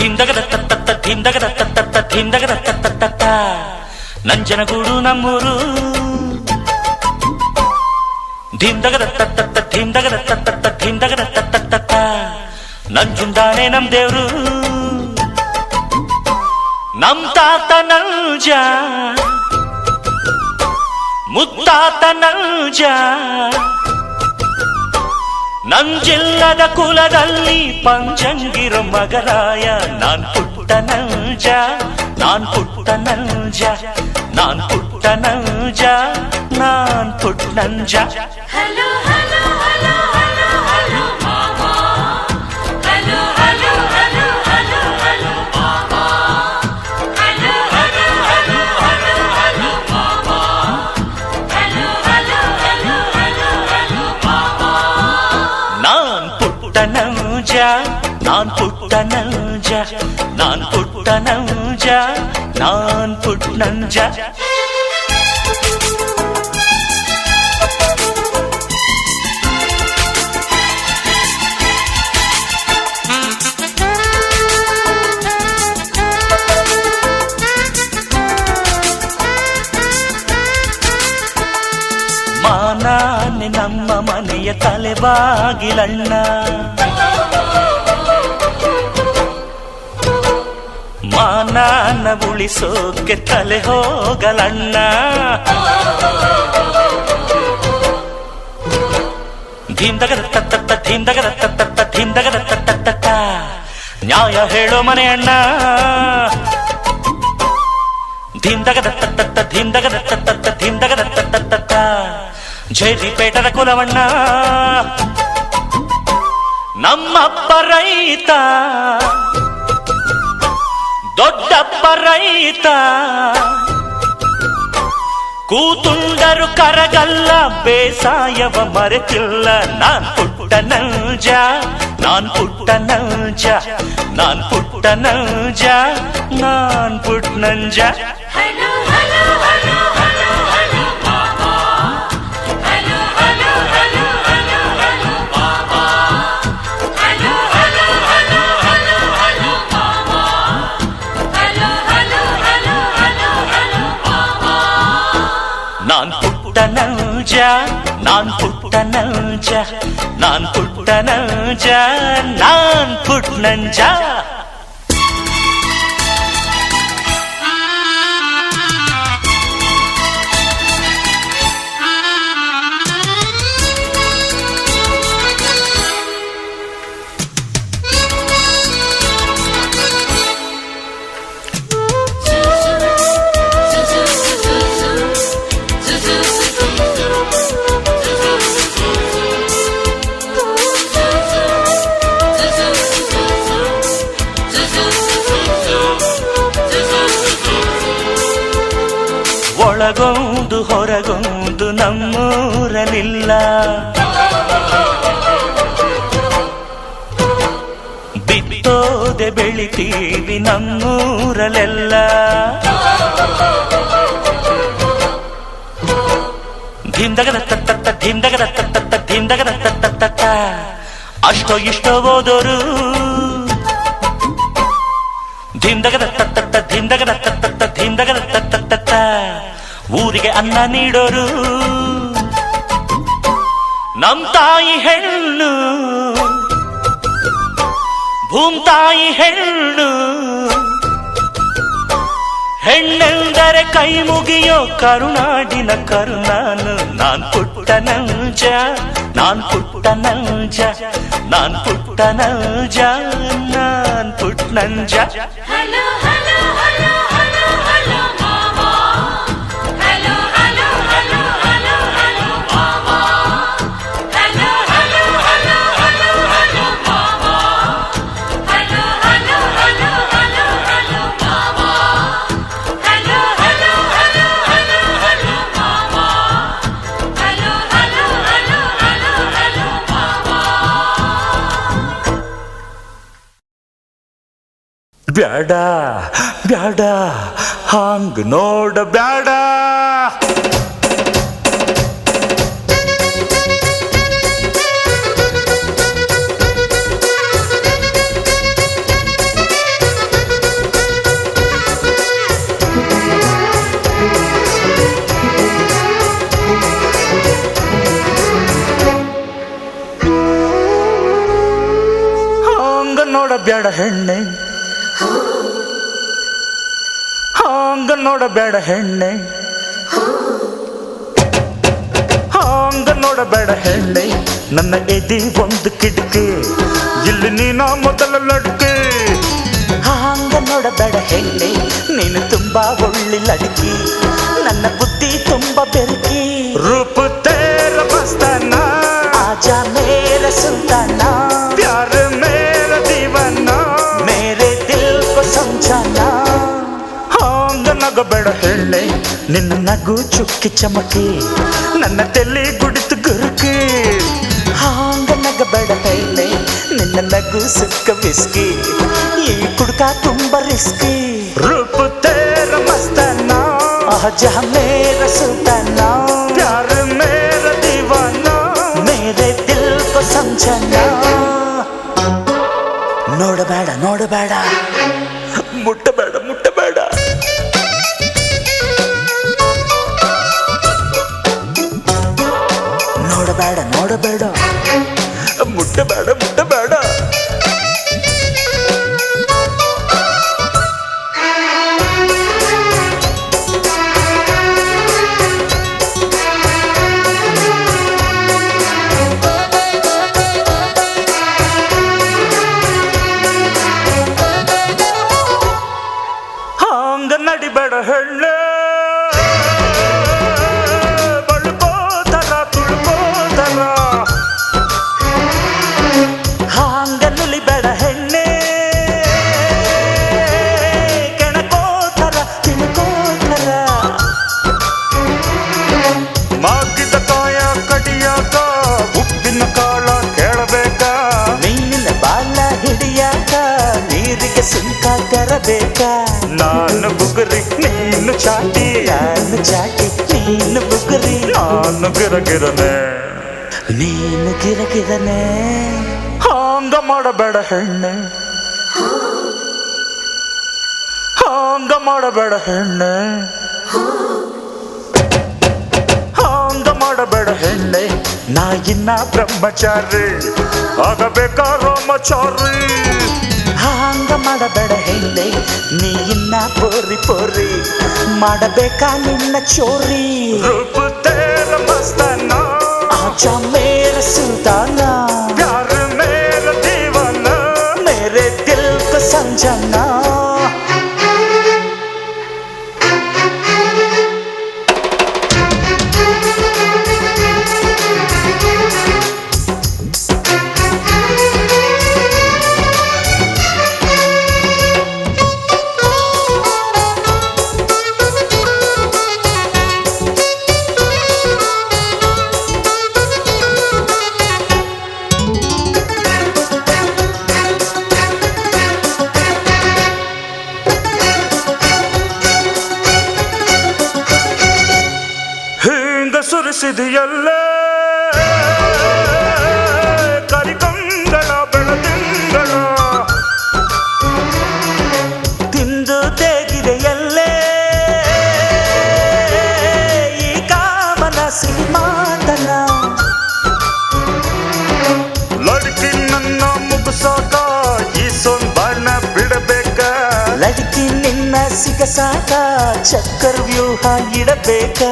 ಧೀಂದಗದ ತತ್ತ ಧೀಂದಗದ ತತ್ತ ಧೀಂದಗದ ತತ್ತ ನಂಜನಗೂಡು ನಮ್ಮೂರು ಧೀಂದಗದ ತತ್ತ ಧೀಂದಗದ ತತ್ತ ಧೀಂದಗದ ತತ್ತ ನಂಜುಂಡಾನೆ ನಮ್ ದೇವ್ರು ನಮ್ ತಾತ ನಂಜ ಮುತ್ತಾತ ನಂಜ ನಂಜಿಲ್ಲದ ಕುಲದಲ್ಲಿ ಪಂಚಂಗಿರೋ ಮಗರಾಯ ನಾನ್ ಪುಟ್ಟ ನಂಜ ನಾನ್ ಪುಟ್ಟ ನಂಜ ನಾನ್ ಪುಟ್ಟ ನಂಜ ನಾನ್ ಪುಟ್ಟ ನಂಜ Hello, hello, hello, hello, hello, mama. Hello, hello, hello, hello, hello, mama. Hello, hello, hello, hello, hello, mama. Hello, hello, hello, hello, hello, mama. ನಾನ್ ಪುಟ್ಟ ನಂಜ ನಾನ್ ಪುಟ್ಟ ನಂಜ ನಾನ್ ಪುಟ್ಟ ನಂಜ ನಾನ್ ಪುಟ್ಟ ನಂಜ ಮಾನಾನೆ ನಮ್ಮ ಮನೆಯ ತಲೆಬಾಗಿಲಣ್ಣ ಮಾನಾನ ಉಳಿಸೋಕೆ ತಲೆ ಹೋಗಲಣ್ಣ ಧೀಂದಗದ ತತ್ತ ಧೀಂದಗದ ತತ್ತ ಧೀಂದಗದ ತತ್ತ ನ್ಯಾಯ ಹೇಳೋ ಮನೆ ಅಣ್ಣ ಧೀಂದಗದ ತತ್ತ ಧೀಂದಗದ ತತ್ತ ಧೀಂದಗದ ತತ್ತ ಜೈರಿಪೇಟದ ಕುಲವಣ್ಣ ನಮ್ಮಪ್ಪ ರೈತ ದೊಡ್ಡಪ್ಪ ರೈತ ಕೂತುಂಡರು ಕರಗಲ್ಲ ಬೇಸಾಯವ ಮರೆತಿಲ್ಲ ನಾನ್ ಪುಟ್ಟ ನಂಜ ನಾನ್ ಪುಟ್ಟ ನಂಜ ನಾನ್ ಪುಟ್ಟ ನಂಜ ನಾನ್ ಪುಟ್ಟ ನಂಜ Hello, hello, hello, hello, hello, mama. Hello, hello, hello, hello, hello, mama. Hello, hello, hello, hello, hello, mama. Hello, hello, hello, hello, hello, mama. ನಾನ್ ಪುಟ್ಟ ನಂಜ ನಾನ್ ಪುಟ್ಟ ನಂಜ ನಾನ್ ಪುಟ್ಟ ನಂಜ ನಾನ್ ಪುಟ್ಟ ನಂಜ ಒಳಗೊಂದು ಹೊರಗೊಂದು ನಮ್ಮೂರಲಿಲ್ಲ ಬಿತ್ತೋದೆ ಬೆಳಿತೀವಿ ನಮ್ಮೂರಲೆಲ್ಲ ಧೀಂದಗದ ತತ್ತ ಧೀಂದಗದ ತತ್ತ ಧೀಂದಗದ ತತ್ತ ಅಷ್ಟೋ ಇಷ್ಟೋ ಓದೋರು ಧೀಂದಗದ ತತ್ತ ಧೀಂದಗದ ತತ್ತ ಧೀಂದಗದ ತತ್ತ ಊರಿಗೆ ಅನ್ನ ನೀಡೋರು ನಮ್ ತಾಯಿ ಹೆಣ್ಣು ಭೂಮ್ತಾಯಿ ಹೆಣ್ಣು ಹೆಣ್ಣೆಂದರೆ ಕೈ ಮುಗಿಯೋ ಕರುನಾಡಿನ ಕರುನಾನು ನಾನ್ ಪುಟ್ಟ ನಂಜ ನಾನ್ ಪುಟ್ಟ ನಂಜ ನಾನ್ ಪುಟ್ಟ ನಂಜ ನಾನ್ ಪುಟ್ಟ ನಂಜ Hello, hello, hello, hello, hello, mama. Hello, hello, hello, hello, hello, mama. Hello, hello, hello, hello, hello, mama. Hello, hello, hello, hello, hello, mama. Hello, hello, hello, hello, hello, mama. Hello, hello, hello, hello, hello, mama. ಬ್ಯಾಡ ಬ್ಯಾಡ ಹಾಂಗ್ ನೋಡ ಬ್ಯಾಡ ನೋಡಬೇಡ ಹೆಣ್ಣೆ, ಹಾಂಗ ನೋಡಬೇಡ ಹೆಣ್ಣೆ, ಹಾಂಗ ನೋಡಬೇಡ ಹೆಣ್ಣೆ. ನನ್ನ ಎದಿ ಒಂದು ಕಿಟಕಿ, ಇಲ್ಲಿ ನೀನ ಮೊದಲ ಲಡ್ಕೆ. ಹಾಂಗ ನೋಡಬೇಡ ಹೆಣ್ಣೆ, ನೀನು ತುಂಬಾ ಒಳ್ಳೆ ಲಡ್ಕಿ, ನನ್ನ ಬುದ್ಧಿ ತುಂಬಾ ಬೆರಕಿ. ರೂಪ ತೇರ ಮಸ್ತಾನಾ, ಆಜಾ ಮೇರ ಸುಲ್ತಾನಾ, ಪ್ಯಾರ ಮೇರ ದೀವಾನಾ, ಮೇರೆ ದಿಲ್ ಕೋ ಸಮझाना. ಹಾಂಗ ನಗಬೇಡ ಹೆಣ್ಣೆ, ನಿನ್ನ ನಗು ಚುಕ್ಕಿ ಚಮಕಿ, ನನ್ನ ತಲೆ ಗುಡಿತು ಗುರುಕಿ. ಹಾಂಗ ನಗಬೇಡ ಹೆಣ್ಣೆ, ನಿನ್ನ ನಗು ಸುಕ್ಕ ಬಿಸ್ಕಿ, ಈ ಕುಡ್ಕ ತುಂಬ ರಿಸ್ಕಿ. ರೂಪ ತೇರ ಮಸ್ತಾನಾ, ಆಜಾ ಮೇರ ಸುಲ್ತಾನಾ, ಪ್ಯಾರ ಮೇರ ದೀವಾನಾ, ಮೇರೆ ದಿಲ್ ಕೋ ಸಮझाना. ನೋಡಬೇಡ ನೋಡಬೇಡ, ಮುಟ್ಟಬೇಡ ಮುಟ್ಟಬೇಡ, ನೋಡಬೇಡ ನೋಡಬೇಡ, ಮುಟ್ಟಬೇಡ ಮುಟ್ಟಬೇಡ. ಹಾಂಗ ನಡಿಬೇಡ ಹೆಣ್ಣೆ, ಬಳ್ಬೋದರ ತುಳ್ಬೋದರ. ಹಾಂಗ ನುಲಿಬೇಡ ಹೆಣ್ಣೆ, ಕೆಣಕೋತರ ತಿಳ್ಕೋತರ. ಮಾಗಿದ ಕಾಯ ಕಡಿಯಾಕ, ಉಪ್ಪಿನ ಕಾಳ ಕೇಳಬೇಕ, ಮೀನಿನ ಬಾಲ ಹಿಡಿಯಾಕ, ನೀರಿಗೆ ಸುಂಕ ತರಬೇಕ. ನಾನು ಬುಗುರಿ ನೀನು ಚಾಟಿ, ನಾನು ಚಾಟಿ ನೀನು ಬುಗುರಿ, ನಾನು ಗಿರಗಿರನೆ ನೀನು ಗಿರಗಿರನೆ. ಹಾಂಗ ಮಾಡಬೇಡ ಹೆಣ್ಣೆ, ಹಾಂಗ ಮಾಡಬೇಡ ಹೆಣ್ಣೆ, ಹಾಂಗ ಮಾಡಬೇಡ ಹೆಣ್ಣೆ. ನಾ ಇನ್ನ ಬ್ರಹ್ಮಚಾರಿ, ಆಗಬೇಕಾ ರಾಮಚಾರಿ. ಹಾಂಗ ಮಾಡಬೇಡ ಹೆಣ್ಣೆ, ನೀ ಇನ್ನ ಪೋರಿ ಪೋರಿ, ಮಾಡಬೇಕಾ ನಿನ್ನ ಚೋರಿ. ರೂಪ ತೇರ ಮಸ್ತಾನಾ, ಆಜಾ ಮೇರ ಸುಲ್ತಾನಾ, ಪ್ಯಾರ ಮೇರ ದೀವಾನಾ, ಮೇರೆ ದಿಲ್ ಕೋ ಸಮझाना. ಹಿಂಗ ಸುರಿಸಿದೆಯಲ್ಲೇ ಕರಿಕಂಗಳ ಬೆಳದಿಂಗಳ, ತಿಂದು ತೆಗಿದೆಯಲ್ಲೇ ಈ ಕಾಮನ ಸಿನಿಮಾತನ. ಲಡ್ಕಿ ನನ್ನ ಮುಗಿಸಾಕ ಈ ಸೊಂಬಾಣ ಬಿಡಬೇಕ, ಲಡ್ಕಿ ನಿನ್ನ ಸಿಗಸಾಕ ಚಕ್ಕರ್ ವ್ಯೂಹ ಇಡಬೇಕ.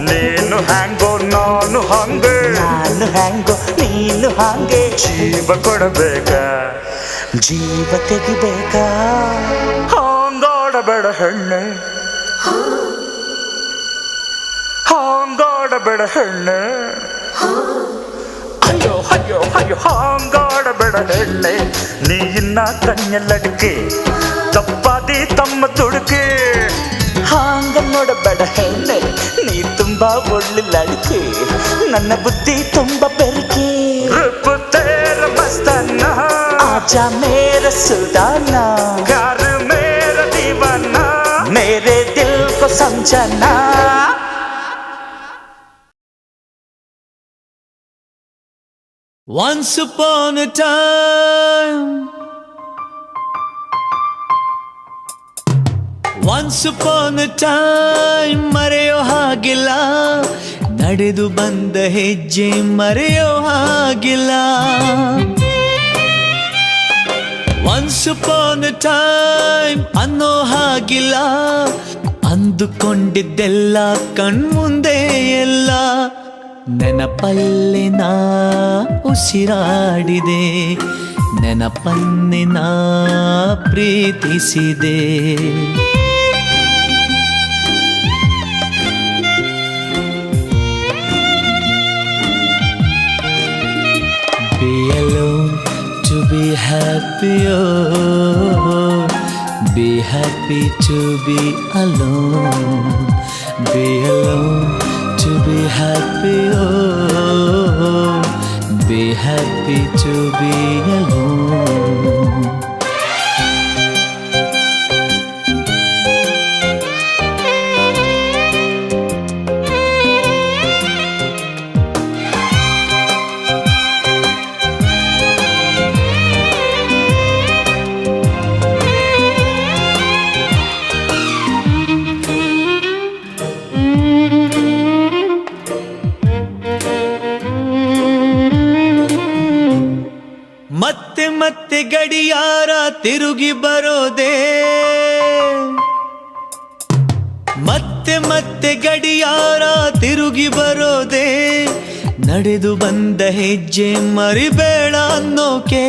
ನೀನು ಹ್ಯಾಂಗೋ ನಾನು ಹಂಗೆ, ನಾನು ಹ್ಯಾಂಗೋ ನೀನು ಹಾಗೆ, ಜೀವ ಕೊಡಬೇಕ ಜೀವ ತೆಗಿಬೇಕ. ಹಾಂಗಾಡಬೇಡ ಹೆಣ್ಣೆ, ಹಾಂಗಾಡಬೇಡ ಹೆಣ್ಣೆ, ಅಯ್ಯೋ ಅಯ್ಯೋ ಅಯ್ಯೋ. ಹಾಂಗಾಡಬೇಡ ಹೆಣ್ಣೆ, ನೀ ಇನ್ನ ಕಣ್ಣೆಲ್ಲಡ್ಕೆ, ತಪ್ಪಾದಿ ತಮ್ಮ ದುಡುಕೆ. ಹಾಂಗ ನೋಡಬೇಡ ಹೆಣ್ಣೆ, ನೀ ತುಂಬಾ ಒಳ್ಳೆ ಲಡ್ಕೆ, ನನ್ನ ಬುದ್ಧಿ ತುಂಬಾ ಬೆರಕೆ. ರೂಪ ತೇರ ಮಸ್ತಾನಾ, ಆಜಾ ಮೇರ ಸುಲ್ತಾನಾ, ಪ್ಯಾರ ಮೇರ ದೀವಾನಾ, ಮೇರೆ ದಿಲ್ ಕೋ ಸಮझाना. Once upon a time, once upon a time, ಮರೆಯೋ ಹಾಗಿಲ್ಲ, ನಡೆದು ಬಂದ ಹೆಜ್ಜೆ ಮರೆಯೋ ಹಾಗಿಲ್ಲ. ಒನ್ಸ್ ಅಪಾನ್ ಅ ಟೈಮ್ ಅನ್ನೋ ಹಾಗಿಲ್ಲ, ಅಂದುಕೊಂಡಿದ್ದೆಲ್ಲ ಕಣ್ಮುಂದೆ ಎಲ್ಲ ನೆನಪಲ್ಲಿ ನಾ ಉಸಿರಾಡಿದೆ, ನೆನಪನ್ನೇ ನಾ ಪ್ರೀತಿಸಿದೆ. Be alone to be happy, oh. Be happy to be alone. Be alone to be happy, oh. Be happy to be alone. ಮತ್ತೆ ಮತ್ತೆ ಗಡಿಯಾರ ತಿರುಗಿ ಬರೋದೇ, ಮತ್ತೆ ಮತ್ತೆ ಗಡಿಯಾರ ತಿರುಗಿ ಬರೋದೇ, ನಡೆದು ಬಂದ ಹೆಜ್ಜೆ ಮರಿಬೇಡ ಅನ್ನೋಕೆ.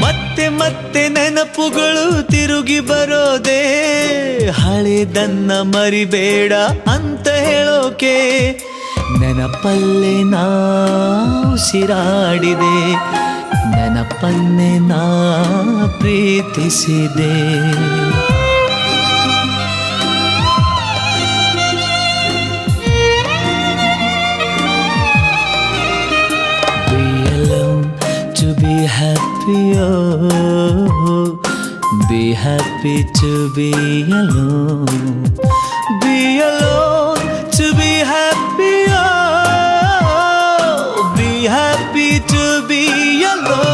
ಮತ್ತೆ ಮತ್ತೆ ನೆನಪುಗಳು ತಿರುಗಿ ಬರೋದೇ, ಹಳೆದನ್ನ ಮರಿಬೇಡ ಅಂತ ಹೇಳೋಕೆ. ನೆನಪಲ್ಲೇ ನಾ ಉಸಿರಾಡಿದೆ, ನೆನಪನ್ನೇ ನಾ ಪ್ರೀತಿಸಿದೆ. Be alone to be happy, oh. Be happy to be alone. Be alone to be happy, oh. Be happy to be alone.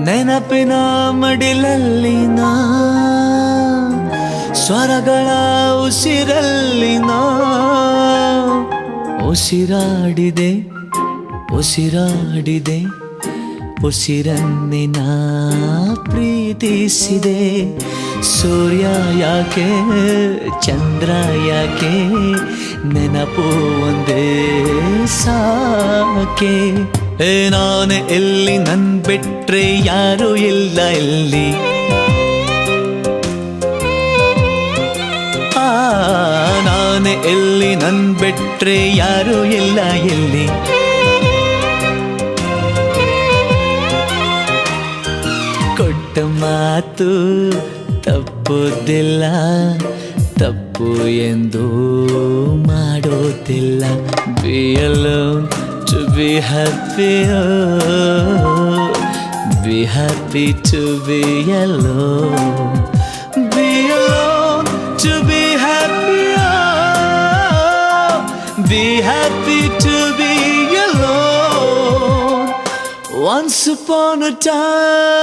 ನೆನಪಿನ ಮಡಿಲಲ್ಲಿ ನಾ, ಸ್ವರಗಳ ಉಸಿರಲ್ಲಿ ನಾ ಉಸಿರಾಡಿದೆ, ಉಸಿರಾಡಿದೆ, ಉಸಿರನ್ನೇ ನಾ ಪ್ರೀತಿಸಿದೆ. ಸೂರ್ಯ ಯಾಕೆ ಚಂದ್ರ ಯಾಕೆ, ನೆನಪು ಒಂದೇ ಸಾಕೆ. ನಾನೇ ಎಲ್ಲಿ ನನ್ ಬಿಟ್ರೆ ಯಾರು ಇಲ್ಲ ಎಲ್ಲಿ, ನಾನೇ ಎಲ್ಲಿ ನನ್ ಬಿಟ್ರೆ ಯಾರು ಇಲ್ಲ ಎಲ್ಲಿ. ಕೊಟ್ಟ ಮಾತು ತಪ್ಪುದಿಲ್ಲ, ತಪ್ಪು ಎಂದು ಮಾಡೋದಿಲ್ಲ. Be alone to be happy, oh. Be happy to be alone. Be alone to be happy, oh. Be happy to be alone. Once upon a time.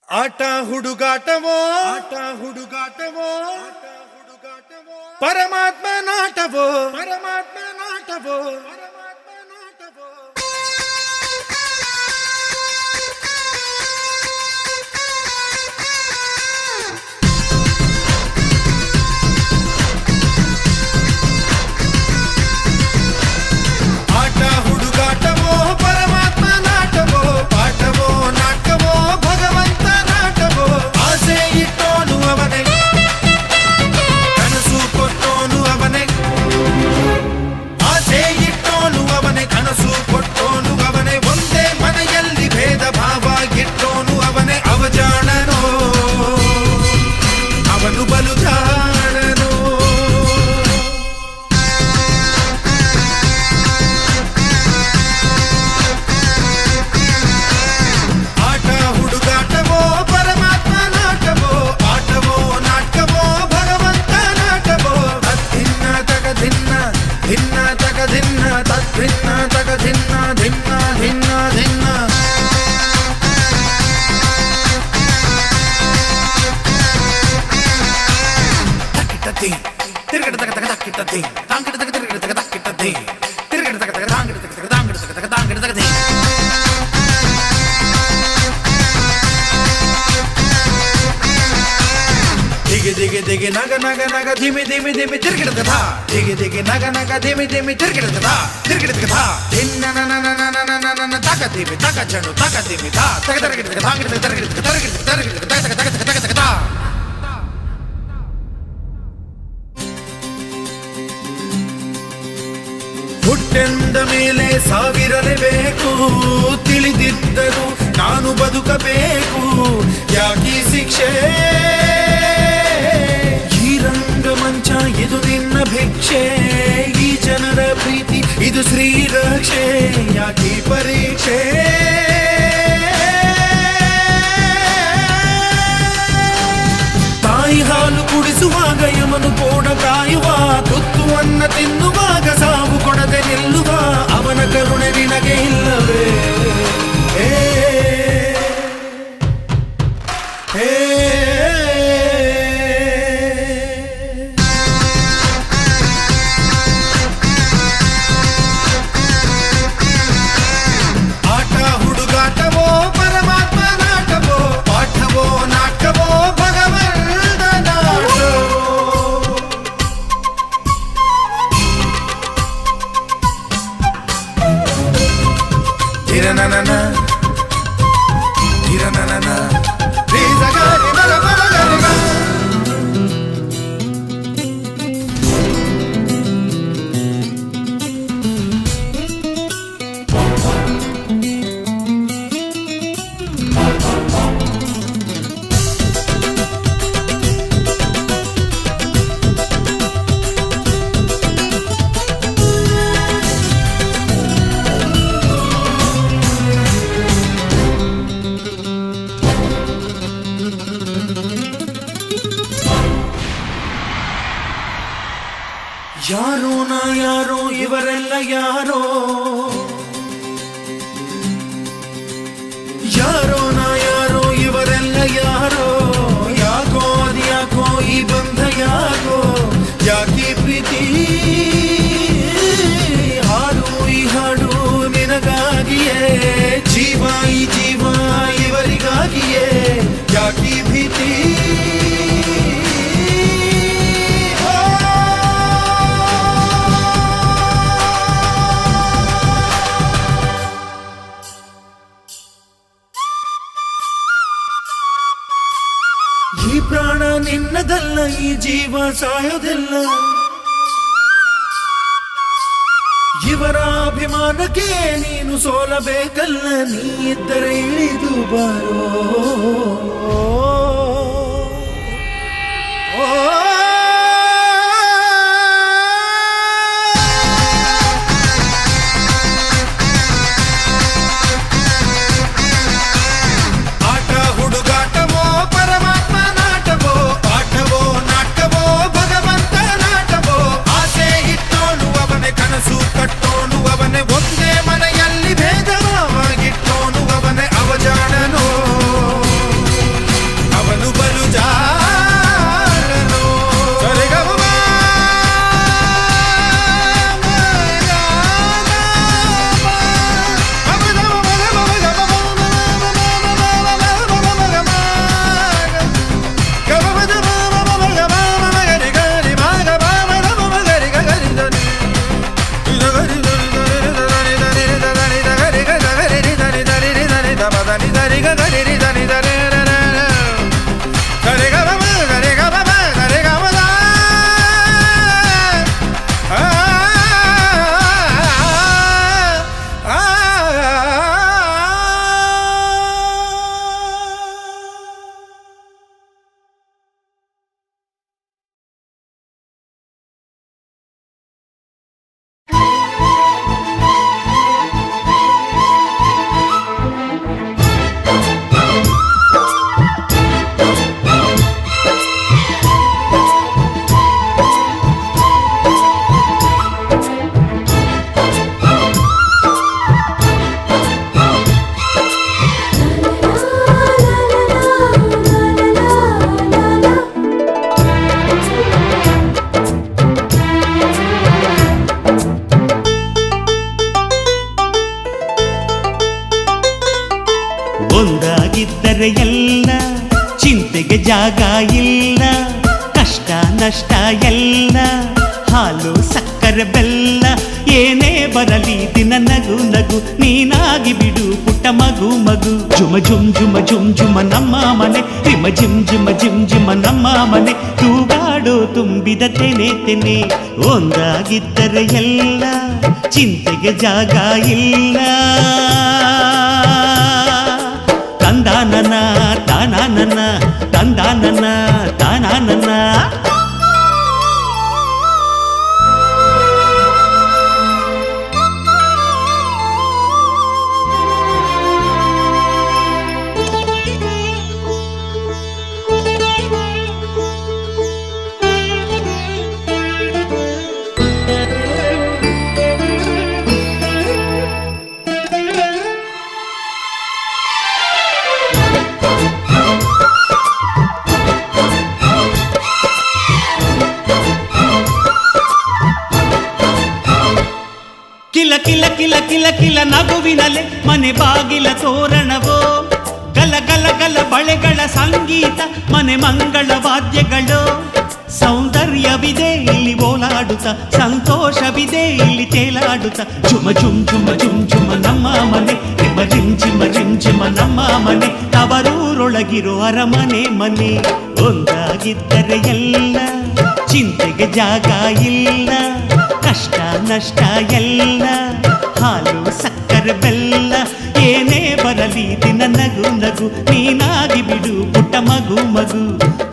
ಆಟ ಹುಡುಗಾಟವೋ, ಆಟ ಹುಡುಗಾಟವೋ, ಪರಮಾತ್ಮ ನಾಟವೋ, ಪರಮಾತ್ಮ ನಾಟವೋ, ಪರಮಾತ್ಮ ನಾಟವೋ. ಆಟ ಹುಡುಗಾಟವೋ, ಪರಮಾತ್ಮ ನಾಟವೋ, ಪಾಠವೋ ನಾಟಕವೋ, ಭಗವಂತ ನಾಟವೋ. ಆಸೆ ಇಟ್ಟೋನು ಅವನೇ, ಕನಸು ಕೊಟ್ಟೋನು ಅವನೇ, ಆಸೆ ಇಟ್ಟೋನು ಧೀ ತಾಂಗಿಡ ತಗ ತಿರುಗಿಡ ತಗ ತಾಕಿಟ್ಟ ಧೀ ತಿರುಗಿಡ ತಗ ತಗ ತಾಂಗಿಡ ತಗ ತಗ ತಾಂಗಿಡ ತಗ ತಗ ತಾಂಗಿಡ ತಗ ಧೀ ದಿಗೆ ದಿಗೆ ದಿಗೆ ನಗ ನಗ ನಗ ಧಿಮಿ ಧಿಮಿ ಧಿಮಿ ತಿರುಗಿಡದ ಧಾ ದಿಗೆ ದಿಗೆ ನಗ ನಗ ಧಿಮಿ ಧಿಮಿ ತಿರುಗಿಡದ ಧಾ ತಿರುಗಿಡದ ಧಾ ಧಿನ್ನ ನ ನ ನ ನ ನ ನ ನ ನ ತಕ ಧಿಮಿ ತಕ ಚಣು ತಕ ಧಿಮಿ ಧಾ ತಗ ತರಗಿಡದ ತಾಂಗಿಡ ತರಗಿಡದ ತರಗಿಡದ ತರಗಿಡದ ತಗ ತಗ ತಗ ತಗ ತಗ ಧಾ ಹುಟ್ಟೆಂದ ಮೇಲೆ ಸಾವಿರಲೇಬೇಕು ತಿಳಿದಿದ್ದರು ನಾನು ಬದುಕಬೇಕು ಯಾಕೀ ಶಿಕ್ಷೆ ಈ ರಂಗಮಂಚ ಇದು ನಿನ್ನ ಭಿಕ್ಷೆ ಈ ಜನರ ಪ್ರೀತಿ ಇದು ಶ್ರೀರಕ್ಷೆ ಯಾಕೀ ಪರೀಕ್ಷೆ ತಾಯಿ ಹಾಲು ಕುಡಿಸುವಾಗ ಯಮನು ಕೋಣ ಕಾಯುವ ತುತ್ತುವನ್ನ ತಿನ್ನುವಾಗ ಸಾವು ಕೊಡದೆ ನಿಲ್ಲುವ ಅವನ ಕರುಣೆ ನಿನಗೆ ಇಲ್ಲವೇ ಏ, ಏ, ಆಟ ಹುಡುಗಾಟವೋ ಪರಮಾತ್ಮ ನಾಟವೋ ಪಾಠವೋ ನಾಟವೋ ಭಗವಂತ ನಾಟವೋ ಧಿರನನನ ಧಿರನನನ ಧೀಸಗಾರಿ ಮರಮರಗರಿಗ ಯಾರೋ ನಾ ಯಾರೋ ಇವರೆಲ್ಲ ಯಾರೋ ಯಾರೋ ನಾ ಯಾರೋ ಇವರೆಲ್ಲ ಯಾರೋ ಯಾಕೋ ಅದ್ಯಾಕೋ ಈ ಬಂಧ ಯಾಕೋ ಯಾಕೀ ಪ್ರೀತಿ ಹಾಡು ಈ ಹಾಡು ನಿನಗಾಗಿಯೇ ಜೀವ ಈ ಜೀವ ಇವರಿಗಾಗಿಯೇ ಯಾಕೀ ಭೀತಿ ಈ ಪ್ರಾಣ ನಿನ್ನದಲ್ಲ ಈ ಜೀವ ಸಾಯೋದಿಲ್ಲ ಇವರ ಅಭಿಮಾನಕ್ಕೆ ನೀನು ಸೋಲಬೇಕಲ್ಲ ನೀ ಇದ್ದರೆ ಇಳಿದು ಬಾರೋ ಆಟ ಹುಡುಗಾಟವೋ ಪರಮಾತ್ಮ ನಾಟವೋ ಪಾಠವೋ ನಾಟವೋ ಭಗವಂತ ನಾಟವೋ ಆಸೆ ಇಟ್ಟೋನು ಅವನೇ ಕನಸು ಕಟ್ಟೋನು ಅವನೇ ಒಂದೇ ಮನೆಯಲ್ಲಿ ಭೇದವಾಗಿಟ್ಟೋನು ಅವನೇ ಅವಜಾಣನೋ ಸಕ್ಕರೆ ಬೆಲ್ಲ ಏನೇ ಬರಲಿ ದಿನ ನಗು ನಗು ನೀನಾಗಿ ಬಿಡು ಪುಟ್ಟ ಮಗು ಮಗು ಜುಮ ಜುಮ್ ಜುಮ ಜುಮ್ ಜುಮ ನಮ್ಮ ಮನೆ ರಿಮ ಜಿಮ್ ಜಿಮ ಜಿಮ್ ಜಿಮ ನಮ್ಮ ಮನೆ ತೂಗಾಡೋ ತುಂಬಿದ ತೆನೆ ತೆನೆ ಒಂದಾಗಿದ್ದರೆ ಎಲ್ಲ ಚಿಂತೆಗೆ ಜಾಗ ಇಲ್ಲ ತಂದಾನನ ತಾನಾನನ ತಂದಾನನ ತಾನಾನನ ಕಿಲ ಕಿಲ ಕಿಲ ಕಿಲ ಕಿಲ ನಗುವಿನಲೆ ಮನೆ ಬಾಗಿಲ ತೋರಣವೋ ಗಲ ಗಲ ಗಲ ಬಳೆಗಳ ಸಂಗೀತ ಮನೆ ಮಂಗಳ ವಾದ್ಯಗಳು ಸೌಂದರ್ಯವಿದೆ ಇಲ್ಲಿ ಓಲಾಡುತ್ತ ಸಂತೋಷವಿದೆ ಇಲ್ಲಿ ತೇಲಾಡುತ್ತ ಜುಮ ಜುಮ್ ಜುಮ ಜುಮ್ ಜುಮ ನಮ್ಮ ಮನೆ ರಿಮ ರಿಮ್ ಜಿಮ ರಿಮ್ ಜಿಮ ನಮ್ಮ ಮನೆ ತವರೂರೊಳಗಿರೋ ಅರಮನೆ ಮನೆ ಒಂದಾಗಿದ್ದರೆ ಎಲ್ಲ ಚಿಂತೆಗೆ ಜಾಗ ಇಲ್ಲ ಕಷ್ಟ ನಷ್ಟ ಎಲ್ಲ ಹಾಲು ಸಕ್ಕರೆ ಬೆಲ್ಲ ಏನೇ ಬರಲಿ ದಿನ ನಗು ನಗು ನೀನಾಗಿ ಬಿಡು ಪುಟ್ಟ ಮಗು ಮಗು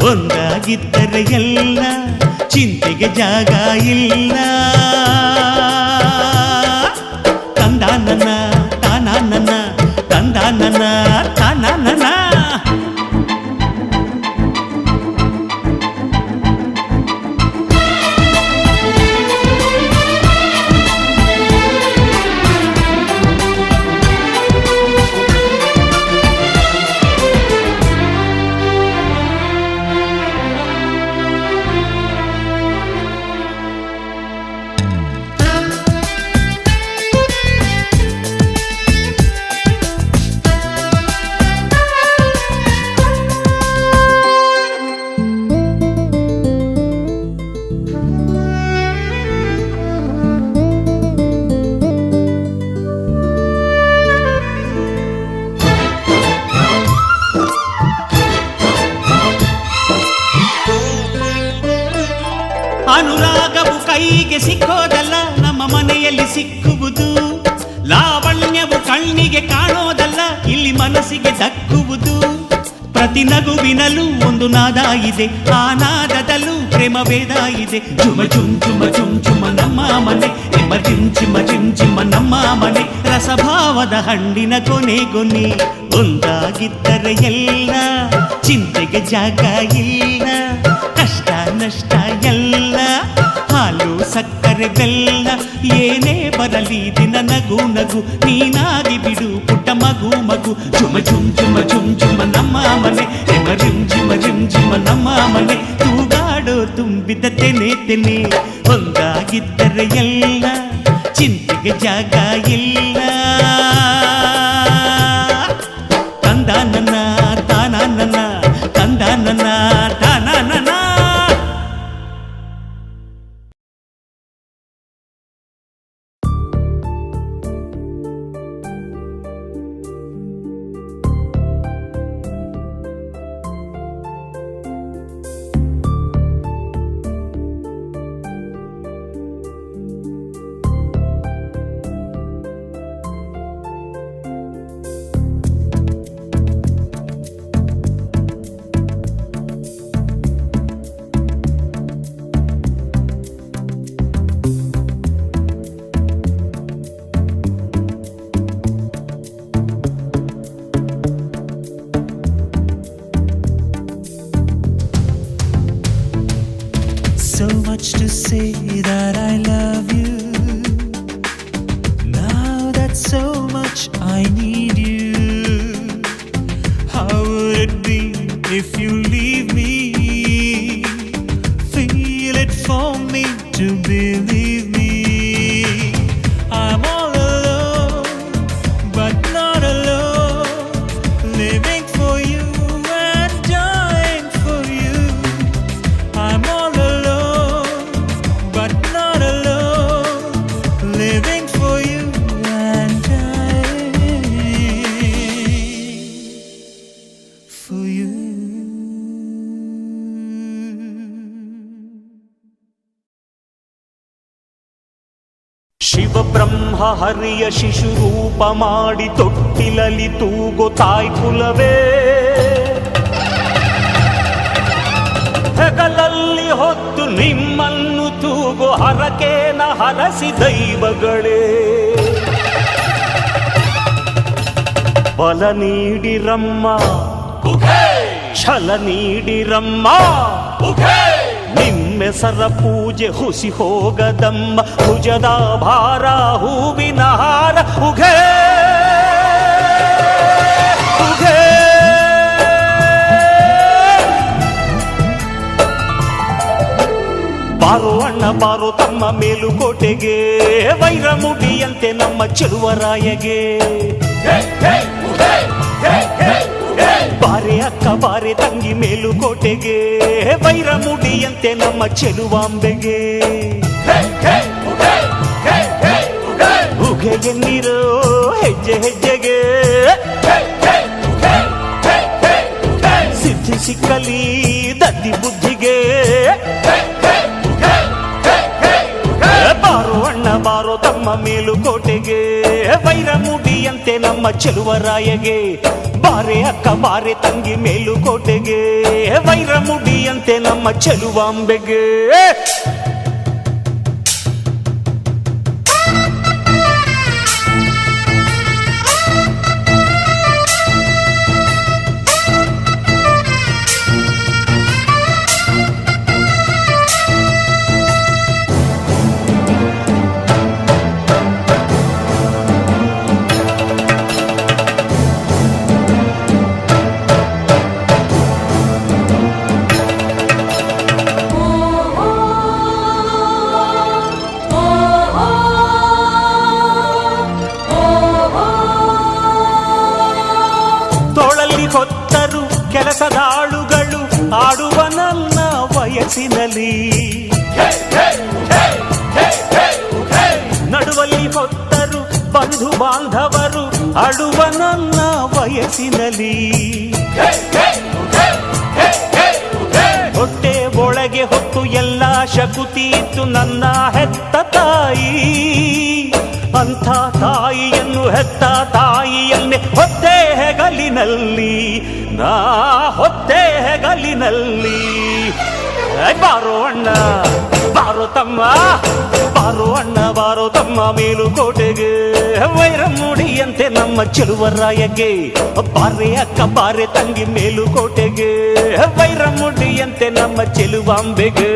ಒಂದಾಗಿದ್ದರೆ ಎಲ್ಲ ಚಿಂತೆಗೆ ಜಾಗ ಇಲ್ಲ ತಂದಾನನ ತಾನಾನನ ತಂದಾನನ ತಾನಾನನ ಅನುರಾಗವು ಕೈಗೆ ಸಿಕ್ಕೋದಲ್ಲ ನಮ್ಮ ಮನೆಯಲ್ಲಿ ಸಿಕ್ಕುವುದು ಲಾವಣ್ಯವು ಕಣ್ಣಿಗೆ ಕಾಣೋದಲ್ಲ ಇಲ್ಲಿ ಮನಸ್ಸಿಗೆ ದಕ್ಕುವುದು ಪ್ರತಿ ನಗುವಿನಲ್ಲೂ ಒಂದು ನಾದ ಇದೆ ಆ ನಾದದಲ್ಲೂ ಪ್ರೇಮ ವೇದ ಇದೆ ಜುಮ ಜುಮ್ ಜುಮ ಜುಮ್ ಜುಮ ನಮ್ಮ ಮನೆ ರಿಮ ಜಿಮ್ ಜಿಮ ಜಿಮ್ ಜಿಮ ನಮ್ಮ ಮನೆ ರಸಭಾವದ ಹಣ್ಣಿನ ಕೊನೆ ಕೊನೆ ಒಂದಾಗಿದ್ದರೆ ಎಲ್ಲ ಚಿಂತೆಗೆ ಜಾಗ ಇಲ್ಲ ಕಷ್ಟ ನಷ್ಟ ಎಲ್ಲ ಹಾಲು ಸಕ್ಕರೆ ಬೆಲ್ಲ ಏನೇ ಬರಲಿ ದಿನ ನಗು ನಗು ನೀನಾಗಿ ಬಿಡು ಪುಟ್ಟ ಮಗು ಮಗು ಜುಮ ಜುಮ್ ಜುಮ ಜುಮ್ ಜುಮ ನಮ್ಮ ಮನೆ ರಿಮ ರಿಮ್ ಜಿಮ ರಿಮ್ ಜಿಮ ನಮ್ಮ ಮನೆ ತೂಗಾಡೋ ತುಂಬಿದ ತೆನೆ ತೆನೆ ಒಂದಾಗಿದ್ದರೆ ಎಲ್ಲ ಚಿಂತೆಗೆ ಜಾಗ ಇಲ್ಲ ತಂದಾನನ ತಾನಾನನ ತಂದಾನನ ತಾನಾನನ ಶಿವಬ್ರಹ್ಮ ಹರಿಯ ಶಿಶುರೂಪ ಮಾಡಿ ತೊಟ್ಟಿಲಲಿ ತೂಗೋ ತಾಯ್ಕುಲವೇ, ಹೆಗಲಲ್ಲಿ ಹೊತ್ತು ನಿಮ್ಮನ್ನು ತೂಗೋ ಹರಕೇನ ಹರಸಿ ದೈವಗಳೇ, ಬಲ ನೀಡಿರಮ್ಮ ಛಲ ನೀಡಿರಮ್ಮ, ನಿಮ್ಮೆಸರ ಪೂಜೆ ಹುಸಿ ಹೋಗದಮ್ಮ, ಭುಜದ ಭಾರ ಹೂವಿನ ಹಾರ ಉಘೇ ಉಘೇ. ಬಾರೋ ಅಣ್ಣ ಬಾರೋ ತಮ್ಮ ಮೇಲುಕೋಟೆಗೆ, ವೈರಮುಡಿಯಂತೆ ನಮ್ಮ ಚೆಲುವರಾಯಗೆ, ಬಾರೆ ಅಕ್ಕ ಬಾರೆ ತಂಗಿ ಮೇಲುಕೋಟೆಗೆ, ವೈರಮುಡಿಯಂತೆ ನಮ್ಮ ಚೆಲುವಾಂಬೆಗೆ, ಉಘೆ ಎನ್ನಿರೋ ಹೆಜ್ಜೆ ಹೆಜ್ಜೆಗೆ, ಸಿದ್ಧಿ ಸಿಕ್ಕಲಿ ದದ್ದಿ ಬುದ್ಧಿಗೆ, ಬಾರೋ ಅಣ್ಣ ಬಾರೋ ತಮ್ಮ ಮೇಲುಕೋಟೆಗೆ, ವೈರಮುಡಿಯಂತೆ ನಮ್ಮ ಚೆಲುವರಾಯಗೆ, ಬಾರೆ ಅಕ್ಕ ಬಾರೆ ತಂಗಿ ಮೇಲುಕೋಟೆಗೆ, ವೈರಮುಡಿಯಂತೆ ನಮ್ಮ ಚೆಲುವಾಂಬೆಗೆ. ಹೊತ್ತರು ಕೆಲಸದಾಳುಗಳು ಆಡುವ ನನ್ನ ವಯಸ್ಸಿನಲ್ಲಿ, ನಡುವಲ್ಲಿ ಹೊತ್ತರು ಬಂಧು ಬಾಂಧವರು ಆಡುವ ನನ್ನ ವಯಸ್ಸಿನಲ್ಲಿ, ಹೊಟ್ಟೆ ಒಳಗೆ ಹೊತ್ತು ಎಲ್ಲ ಶಕುತಿ ಇತ್ತು ನನ್ನ ಹೆತ್ತ ತಾಯಿ, ಅಂಥ ತಾಯಿಯನ್ನು ಹೆತ್ತ ತಾಯಿಯನ್ನೇ ಹೊತ್ತೆ ಹೆಗಲಿನಲ್ಲಿ, ನಾ ಹೊತ್ತೆ ಹೆಗಲಿನಲ್ಲಿ. ಬಾರೋ ಅಣ್ಣ ಬಾರೋ ತಮ್ಮ, ಬಾರೋ ಅಣ್ಣ ಬಾರೋ ತಮ್ಮ ಮೇಲುಕೋಟೆಗೆ, ವೈರಮುಡಿಯಂತೆ ನಮ್ಮ ಚೆಲುವರಾಯಗೆ, ಬಾರೆ ಅಕ್ಕ ಬಾರೆ ತಂಗಿ ಮೇಲುಕೋಟೆಗೆ, ವೈರಮುಡಿಯಂತೆ ನಮ್ಮ ಚೆಲುವಾಂಬೆಗೆ.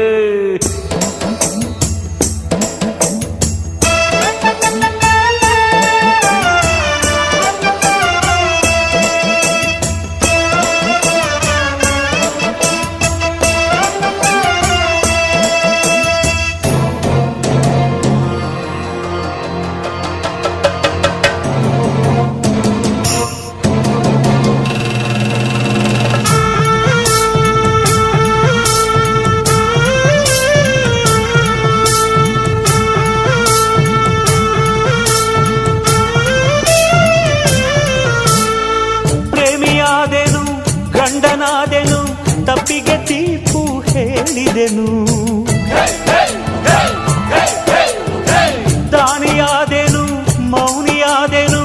ಗಂಡನಾದೆನು ತಪ್ಪಿಗೆ ತೀರ್ಪು ಹೇಳಿದೆನು, ದಾನಿಯಾದೆನು ಮೌನಿಯಾದೆನು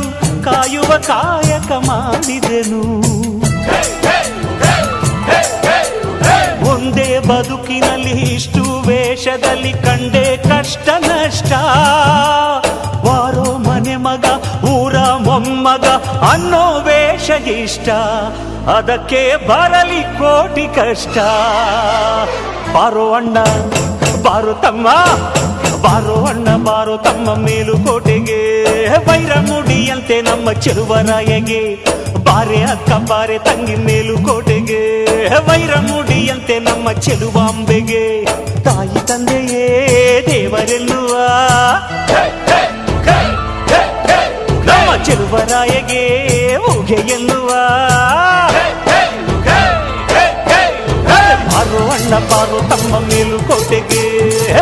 ಕಾಯುವ ಕಾಯಕ ಮಾಡಿದೆನು, ಒಂದೇ ಬದುಕಿನಲ್ಲಿ ಇಷ್ಟು ವೇಷದಲ್ಲಿ ಕಂಡೆ ಕಷ್ಟ ನಷ್ಟ, ವಾರೋ ಮನೆ ಮಗ ಊರ ಮೊಮ್ಮಗ ಅನ್ನೋ ವೇಷ ಇಷ್ಟ, ಅದಕ್ಕೆ ಬರಲಿ ಕೋಟಿ ಕಷ್ಟ. ಬಾರೋ ಅಣ್ಣ ಬಾರೋ ತಮ್ಮ, ಬಾರೋ ಅಣ್ಣ ಬಾರೋ ತಮ್ಮ ಮೇಲುಕೋಟೆಗೆ, ವೈರಮುಡಿಯಂತೆ ನಮ್ಮ ಚೆಲುವರಾಯಗೆ, ಬಾರೆ ಅಕ್ಕ ಬಾರೆ ತಂಗಿ ಮೇಲುಕೋಟೆಗೆ, ವೈರಮುಡಿಯಂತೆ ನಮ್ಮ ಚೆಲುವಾಂಬೆಗೆ. ತಾಯಿ ತಂದೆಯೇ ದೇವರೆನ್ನುವ ನಮ್ಮ ಚೆಲುವರಾಯಗೆ ಉಗೆ ಎನ್ನುವ, ಬಾರೋ ಅಣ್ಣ ಬಾರೋ ತಮ್ಮ ಮೇಲುಕೋಟೆಗೆ,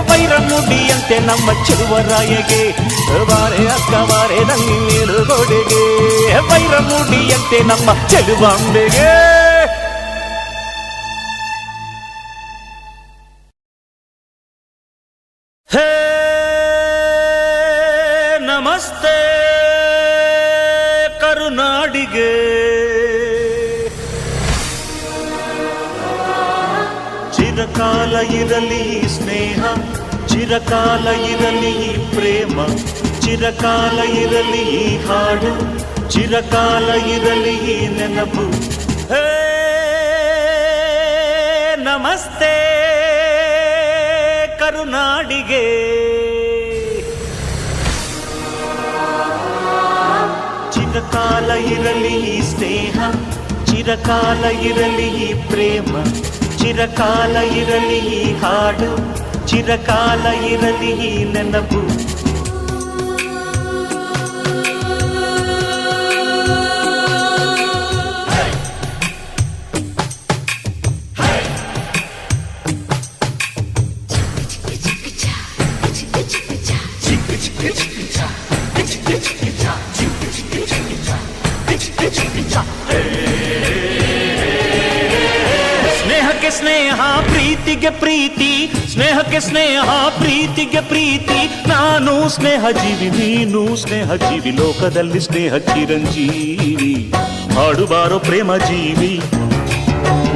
ವೈರಮುಡಿಯಂತೆ ನಮ್ಮ ಚೆಲುವರಾಯಗೆ, ಬಾರೆ ಅಕ್ಕ ಬಾರೆ ತಂಗಿ ಮೇಲುಕೋಟೆಗೆ, ವೈರಮುಡಿಯಂತೆ ನಮ್ಮ ಚೆಲುವಾಂಬೆಗೆ. ಹೇ ನಮಸ್ತೆ ಕರುನಾಡಿಗೆ. ಚಿರಕಾಲ ಇರಲಿ ಸ್ನೇಹ, ಚಿರಕಾಲ ಇರಲಿ ಪ್ರೇಮ, ಚಿರಕಾಲ ಇರಲಿ ಹಾಡು, ಚಿರಕಾಲ ಇರಲಿ ನೆನಪು. ಹೇ ನಮಸ್ತೆ ಕರುನಾಡಿಗೆ. ಚಿರಕಾಲ ಇರಲಿ ಸ್ನೇಹ, ಚಿರಕಾಲ ಇರಲಿ ಪ್ರೇಮ, ಚಿರಕಾಲ ಇರಲಿ ಹಾಡು, ಚಿರಕಾಲ ಇರಲಿ ನೆನಪು. ಸ್ನೇಹಕ್ಕೆ ಸ್ನೇಹ, ಪ್ರೀತಿಗೆ ಪ್ರೀತಿ, ಸ್ನೇಹಕ್ಕೆ ಸ್ನೇಹ, ಪ್ರೀತಿಗೆ ಪ್ರೀತಿ. ನಾನು ಸ್ನೇಹ ಜೀವಿ, ನೀನು ಸ್ನೇಹ ಜೀವಿ, ಲೋಕದಲ್ಲಿ ಸ್ನೇಹ ಚಿರಂಜೀವಿ. ಹಾಡುಬಾರೋ ಪ್ರೇಮ ಜೀವಿ.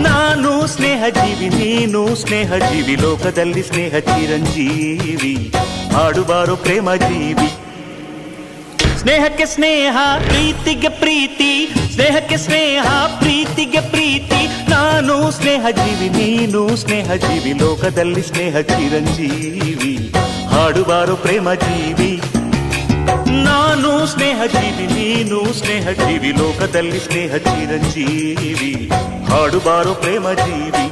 ನಾನು ಸ್ನೇಹ ಜೀವಿ, ನೀನು ಸ್ನೇಹ ಜೀವಿ, ಲೋಕದಲ್ಲಿ ಸ್ನೇಹ ಚಿರಂಜೀವಿ. ಹಾಡುಬಾರೋ ಪ್ರೇಮ ಜೀವಿ. ಸ್ನೇಹಕ್ಕೆ ಸ್ನೇಹ, ಪ್ರೀತಿಗೆ ಪ್ರೀತಿ, ಸ್ನೇಹಕ್ಕೆ ಸ್ನೇಹ, ಪ್ರೀತಿಗೆ ಪ್ರೀತಿ. ನಾನು ಸ್ನೇಹ ಜೀವಿ, ನೀನು ಸ್ನೇಹ ಜೀವಿ, ಲೋಕದಲ್ಲಿ ಸ್ನೇಹ ಚಿರಂಜೀವಿ. ಹಾಡುಬಾರೋ ಪ್ರೇಮ ಜೀವಿ. ನಾನು ಸ್ನೇಹ ಜೀವಿ, ನೀನು ಸ್ನೇಹ ಜೀವಿ, ಲೋಕದಲ್ಲಿ ಸ್ನೇಹ ಚಿರಂಜೀವಿ. ಹಾಡುಬಾರೋ ಪ್ರೇಮ ಜೀವಿ.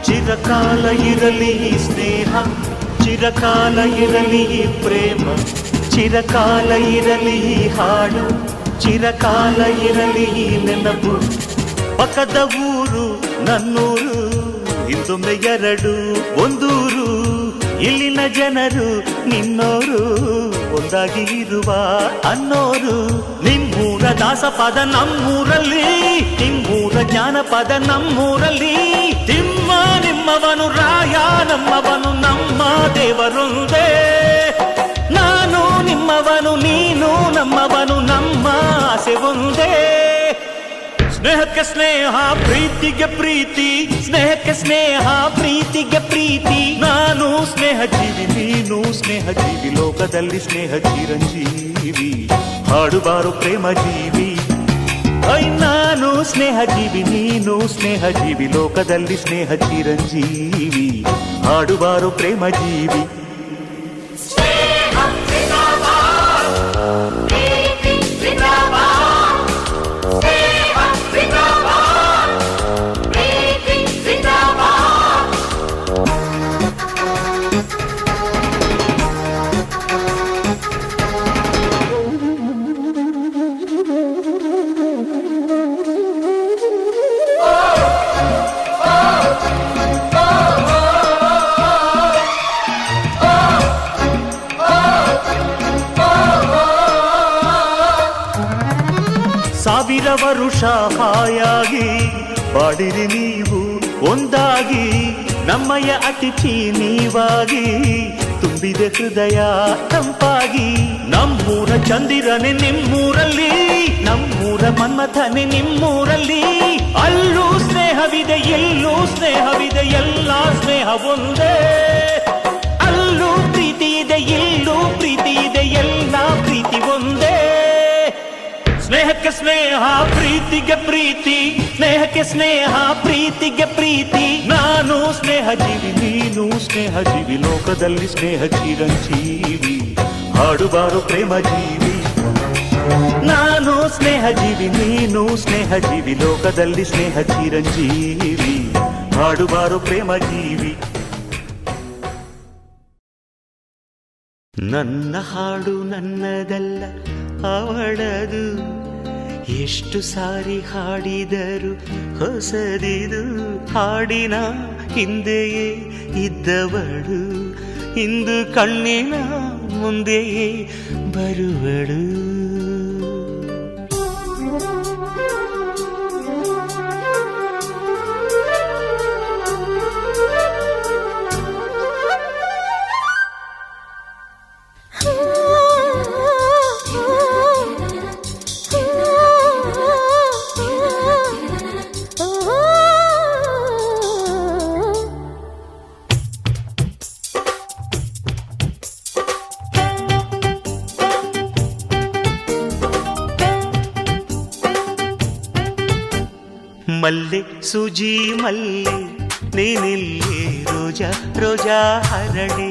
ಚಿರಕಾಲ ಇರಲಿ ಸ್ನೇಹ, ಚಿರಕಾಲ ಇರಲಿ ಪ್ರೇಮ, ಚಿರಕಾಲ ಇರಲಿ ಹಾಡು, ಚಿರಕಾಲ ಇರಲಿ ನೆನಪು. ಪಕ್ಕದ ಊರು ನನ್ನೂರು, ಹಿಂದೊಮ್ಮೆ ಎರಡು ಒಂದೂರು. ಇಲ್ಲಿನ ಜನರು ನಿನ್ನೋರು, ಒಂದಾಗಿ ಇರುವ ಅನ್ನೋರು. ನಿಮ್ಮೂರ ದಾಸಪದ ನಮ್ಮೂರಲ್ಲಿ, ನಿಮ್ಮೂರ ಜ್ಞಾನಪದ ನಮ್ಮೂರಲ್ಲಿ. ತಿಮ್ಮ ನಿಮ್ಮವನು, ರಾಯ ನಮ್ಮವನು, ನಮ್ಮ ದೇವರೊಂದೇ. ನಾನು ನಿಮ್ಮವನು, ನೀನು ನಮ್ಮವನು, ನಮ್ಮ ಆಸೆ ಒಂದೇ. ಸ್ನೇಹಕ್ಕೆ ಸ್ನೇಹ, ಪ್ರೀತಿಗೆ ಪ್ರೀತಿ, ಸ್ನೇಹಕ್ಕೆ ಸ್ನೇಹ, ಪ್ರೀತಿಗೆ ಪ್ರೀತಿ. ನಾನು ಸ್ನೇಹ ಜೀವಿ, ನೀನು ಸ್ನೇಹ ಜೀವಿ, ಲೋಕದಲ್ಲಿ ಸ್ನೇಹ ಚಿರಂಜೀವಿ. ಹಾಡುಬಾರೋ ಪ್ರೇಮ ಜೀವಿ. ನಾನು ಸ್ನೇಹ ಜೀವಿ, ನೀನು ಸ್ನೇಹ ಜೀವಿ, ಲೋಕದಲ್ಲಿ ಸ್ನೇಹ ಚಿರಂಜೀವಿ. ಹಾಡುಬಾರೋ ಪ್ರೇಮ ಜೀವಿ. ಸಾವಿರ ವರುಷ ಹಾಯಾಗಿ ಬಾಡಿರಿ ನೀವು ಒಂದಾಗಿ. ನಮ್ಮಯ ಅತಿಥಿ ನೀವಾಗಿ, ತುಂಬಿದೆ ಹೃದಯ ತಂಪಾಗಿ. ನಮ್ಮೂರ ಚಂದಿರನೆ ನಿಮ್ಮೂರಲ್ಲಿ, ನಮ್ಮೂರ ಮನ್ಮಥನೆ ನಿಮ್ಮೂರಲ್ಲಿ. ಅಲ್ಲೂ ಸ್ನೇಹವಿದೆ, ಎಲ್ಲೂ ಸ್ನೇಹವಿದೆ, ಎಲ್ಲ ಸ್ನೇಹ ಒಂದೇ. ಅಲ್ಲೂ ಪ್ರೀತಿ ಇದೆ, ಇಲ್ಲೂ ಪ್ರೀತಿ ಇದೆ, ಎಲ್ಲ ಪ್ರೀತಿ ಒಂದೇ. ಸ್ನೇಹಕ್ಕೆ ಸ್ನೇಹ, ಪ್ರೀತಿಗೆ ಪ್ರೀತಿ, ಸ್ನೇಹಕ್ಕೆ ಸ್ನೇಹ, ಪ್ರೀತಿಗೆ ಪ್ರೀತಿ. ನಾನು ಸ್ನೇಹ ಜೀವಿ, ನೀನು ಸ್ನೇಹ ಜೀವಿ, ಲೋಕದಲ್ಲಿ ಸ್ನೇಹ ಚಿರಂಜೀವಿ. ಹಾಡುಬಾರೋ ಪ್ರೇಮ ಜೀವಿ. ನಾನು ಸ್ನೇಹ ಜೀವಿ, ನೀನು ಸ್ನೇಹ ಜೀವಿ, ಲೋಕದಲ್ಲಿ ಸ್ನೇಹ ಚಿರಂಜೀವಿ. ಹಾಡುಬಾರೋ ಪ್ರೇಮ ಜೀವಿ. ನನ್ನ ಹಾಡು ನನ್ನದಲ್ಲ ಅವಳದು, ಎಷ್ಟು ಸಾರಿ ಹಾಡಿದರು ಹೊಸದಿದು ಹಾಡಿನ ಹಿಂದೆಯೇ ಇದ್ದವಳು ಇಂದು ಕಣ್ಣಿನ ಮುಂದೆಯೇ ಬರುವಳು. ಮಲ್ಲೆ ಸುಜಿ ಮಲ್ಲೆ ನೀನಿಲ್ಲಿ ರೋಜಾ ರೋಜಾ ಹರಳೆ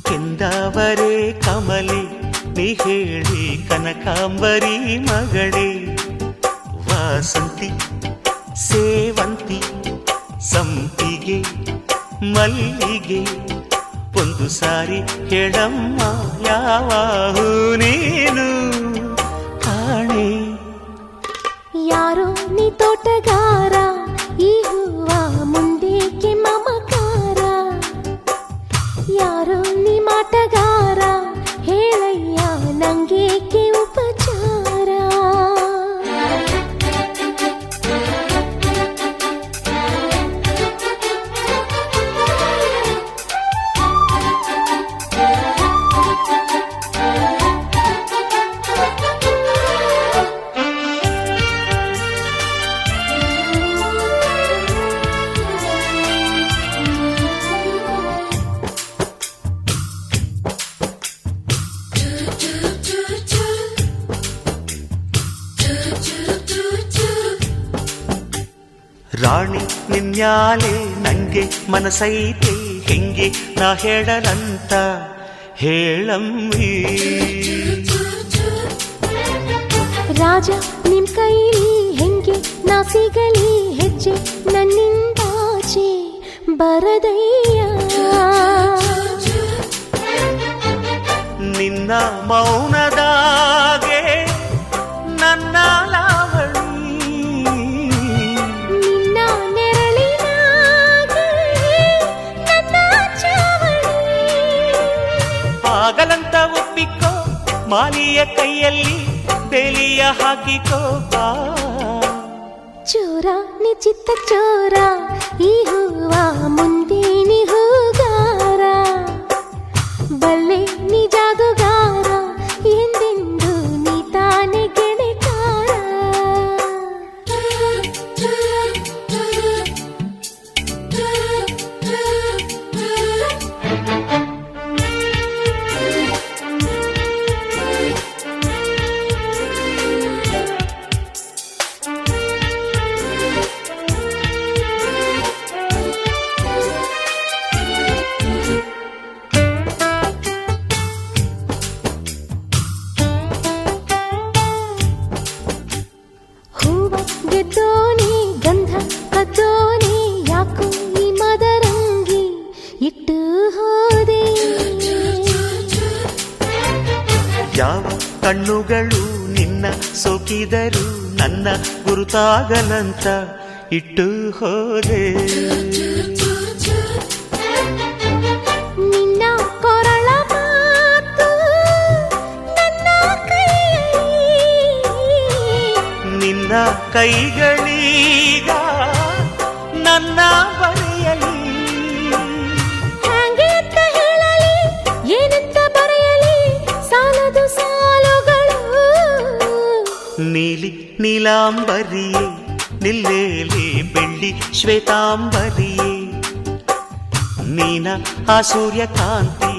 ಕೆಂದಾವರೆ ಕಮಲೆ ನೀ ಹೇಳಿ ಕನಕಾಂಬರಿ ಮಗಳೇ ವಾಸಂತಿ ಸೇವಂತಿ ಸಂಪಿಗೆ ಮಲ್ಲಿಗೆ ಒಂದು ಸಾರಿ ಹೇಳಮ್ಮ ಯಾವ ಹೂ ನೀನು ಕಾಣೆ. ಯಾರೋ ನೀ ತೋಟಗಾರ ಈ ಹೂವ ಮುಂದೇಕೆ ಮಮಕಾರ ಯಾರೋ ನೀ ಮಾಟಗಾರ ಹೇಳಯ್ಯ ನಂಗೇಕೆ ಉಪಚಾರ. ರಾಣಿ ನಿನ್ಯಾಲೆ ನಂಗೆ ಮನಸೈತೆ ಹೆಂಗೆ ನಾ ಹೇಳಲಂತ ಹೇಳಮ್ಮಿ. ರಾಜ ನಿಮ್ ಕೈಲಿ ಹೆಂಗೆ ನಾ ಸಿಗಲಿ ಹೆಜ್ಜೆ ನನ್ನಿಂದಾಚೆ ಬರದಯ್ಯ. ನಿನ್ನ ಮೌನದಾಗೆ ನನ್ನ ಲಾವಣಿ ನಿನ್ನ ನೆರಳಿನಾಗೆ ನನ್ನ ಚಾವಣಿ. ಆಗಲಂತ ಒಪ್ಪಿಕೋ ಮಾಲಿಯ ಕೈಯಲ್ಲಿ ಬೇಲಿಯ ಹಾಕಿಕೋ ಬಾ. ಚೋರ ನಿಚಿತ್ತ ಚೋರ ಈ ಹೂವ ಮುಂದೆ ನಿ ಹೂಗಾರ ಬಲ್ಲೆ ನಿ ಜಾದುಗಾರ ಎಂದೆಂದು ನೀ ತಾನೆ ಗೆಣೆಕಾರ. ಹೂವ ಗೆದ್ದೋನಿ ಗಂಧ ಕದ್ದೋನಿ ಯಾಕೋ ಈ ಮದರಂಗಿ ಇಟ್ಟು ಹೋದೆ. ಯಾವ ಕಣ್ಣುಗಳು ನಿನ್ನ ಸೋಕಿದರು ನನ್ನ ಗುರುತಾಗಲಂತ ಇಟ್ಟು ಹೋದೆ. ನಿನ್ನ ಕೊರಳ ಮಾತು ನನ್ನ ಕೈಯಲ್ಲಿ ನಿನ್ನ ಕೈಗಳೀಗ ನನ್ನ ಬರೆಯಲಿ ಹ್ಯಾಂಗೆ ಅಂತ ಹೇಳಲಿ ಏನಂತ ಬರೆಯಲಿ ಸಾಲದು ಸಾಲುಗಳು. ನೀಲಿ ನೀಲಾಂಬರಿಯೇ ನಿಲ್ಲೇಲಿ ಬೆಳ್ಳಿ ಶ್ವೇತಾಂಬರಿಯೇ ನೀನ ಆ ಸೂರ್ಯಕಾಂತಿ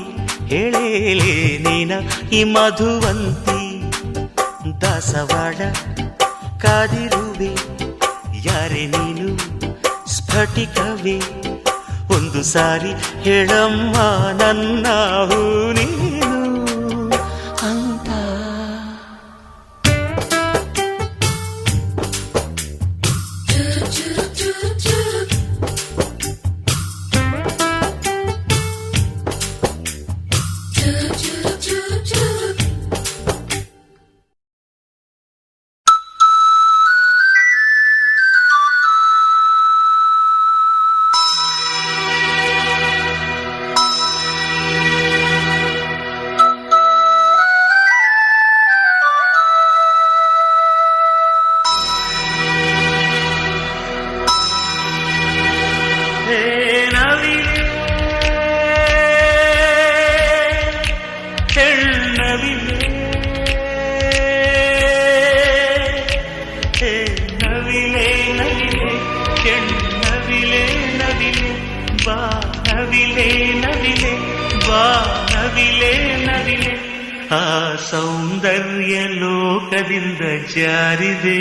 ಹೇಳೇಲೆ ನೀನ ಈ ಮಧುವಂತಿ. ದಾಸವಾಡ ಕಾದಿರುವೆ ಯಾರೆ ನೀನು ಸ್ಫಟಿಕವೇ ಒಂದು ಸಾರಿ ಹೇಳಮ್ಮ ನನ್ನ ಹೂ ನೀನು ಅಂತ. ನವಿಲೆ ನವಿಲೆ ಹೆಣ್ಣವಿಲೆ ನವಿಲೆ ಬಾ ನವಿಲೆ ನವಿಲೆ ಬಾ ನವಿಲೆ ನವಿಲೆ ಆ ಸೌಂದರ್ಯ ಲೋಕದಿಂದ ಜಾರಿದೆ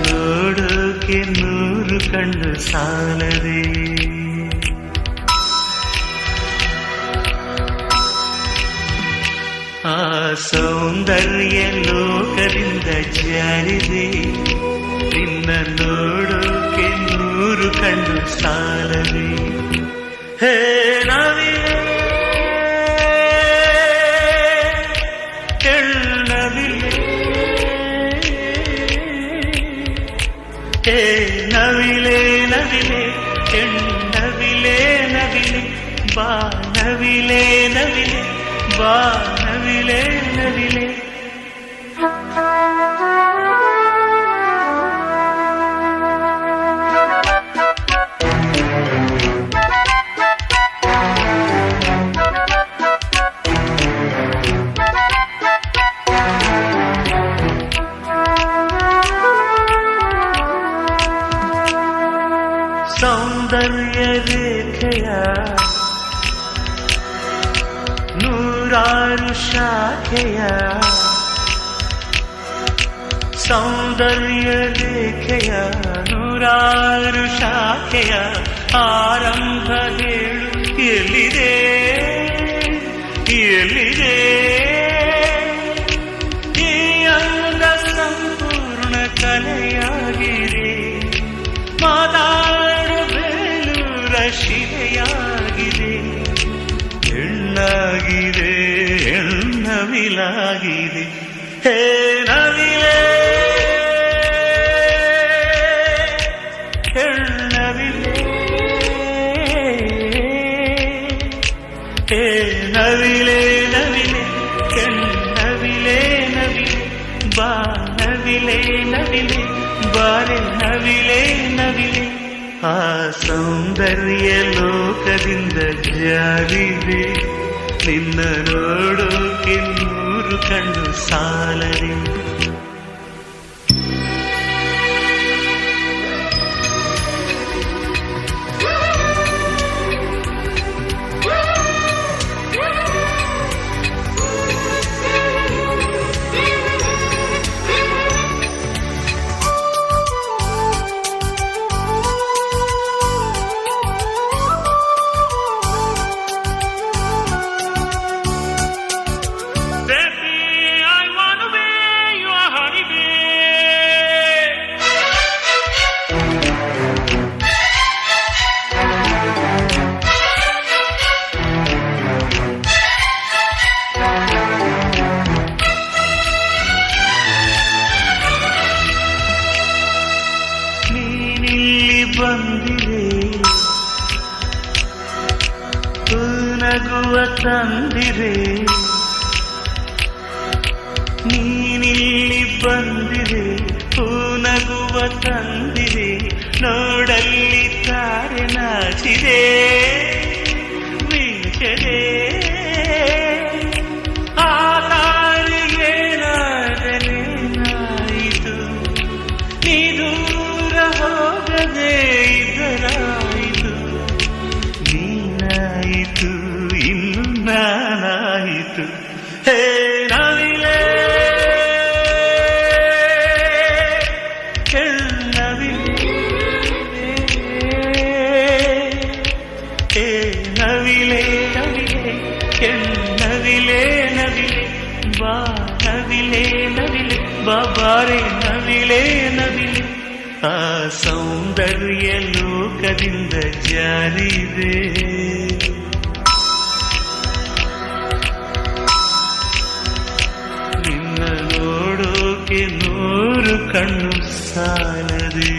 ನೋಡೋಕೆ 100 ಕಣ್ಣು ಸಾಲದೆ ಆ ಸೌಂದರ್ಯ ಲೋಕದಿಂದ ಜಾರಿದೆ ನಿನ್ನ ನೋಡೋಕೆ 100 ಕಣ್ಣು ಸಾಲದೆ ಹೇ ನವಿಲೆ ಹೆಣ್ಣವಿಲೆ ಹೇ ನವಿಲೆ ನವಿಲೆ ಹೆಣ್ಣವಿಲೆ ನವಿಲೆ ಬಾ ನವಿಲೆ ನವಿಲೆ ಬಾ ನವಿಲೆ ನವಿಲೆ ಸೌಂದರ್ಯ ರೇಖೆಯ 100 ಶಾಖೆಯ ಸೌಂದರ್ಯ ರೇಖೆಯ 100 ಶಾಖೆಯ ಆರಂಭ ಹೇಳು ಎಲ್ಲಿದೆ ಎಲ್ಲಿದೆ ಈ ಅಂಗ ಸಂಪೂರ್ಣ ಕಲೆಯಾಗಿದೆ ಮಾತಾಡಬೇಲೂರ ಶಿಲೆಯಾಗಿದೆ ಹೆಣ್ಣಾಗಿದೆ ಹೆಣ್ಣವಿಲಾಗಿದೆ ಹೇ ನವಿಲೆ ಹೆಣ್ಣವಿಲೆ ಹೇ ನವಿಲೆ ನವಿಲೆ ಹೆಣ್ಣವಿಲೆ ನವಿಲೆ ಬಾ ನವಿಲೆ ನವಿಲೆ ಬಾರೆ ನವಿಲೆ ನವಿಲೆ ಆ ಸೌಂದರ್ಯ ಲೋಕದಿಂದ ಜಾರಿದೆ ನಿನ್ನ ನೋಡೋಕೆ 100 ಕಣ್ಣು ಸಾಲದೆ ಬಂದಿರೆ ನಗುವ ತಂದಿರೆ ನೀನಿಲ್ಲಿ ಬಂದಿರೆ ನಗುವ ತಂದಿರೆ ನೋಡಲ್ಲಿ ತಾರೆ ನಾಚಿದೆ ಮಿಂಚದೆ ಆ ತಾರಿಗೆ ನಾದನೇನಾಯಿತು ನೀ ದೂರ ಹೋಗದೆ ಇದರಾಯಿತು ನೀನಾಯಿತು ಇನ್ನು ನಾನಾಯಿತು ಹೇ ನವಿಲೆ ನವಿಲೆ ನವಿಲೆ ನವಿಲೆ ನವಿಲೆ ಬಾ ನವಿಲೆ ನವಿಲೆ ಬಾಬಾರೆ ನವಿಲೆ ನವಿಲೆ ಆ ಸೌಂದರ್ಯ ಲೋಕದಿಂದ ಜಾರಿದೆ ನಿನ್ನ ನೋಡೋಕೆ 100 ಕಣ್ಣು ಸಾಲದೆ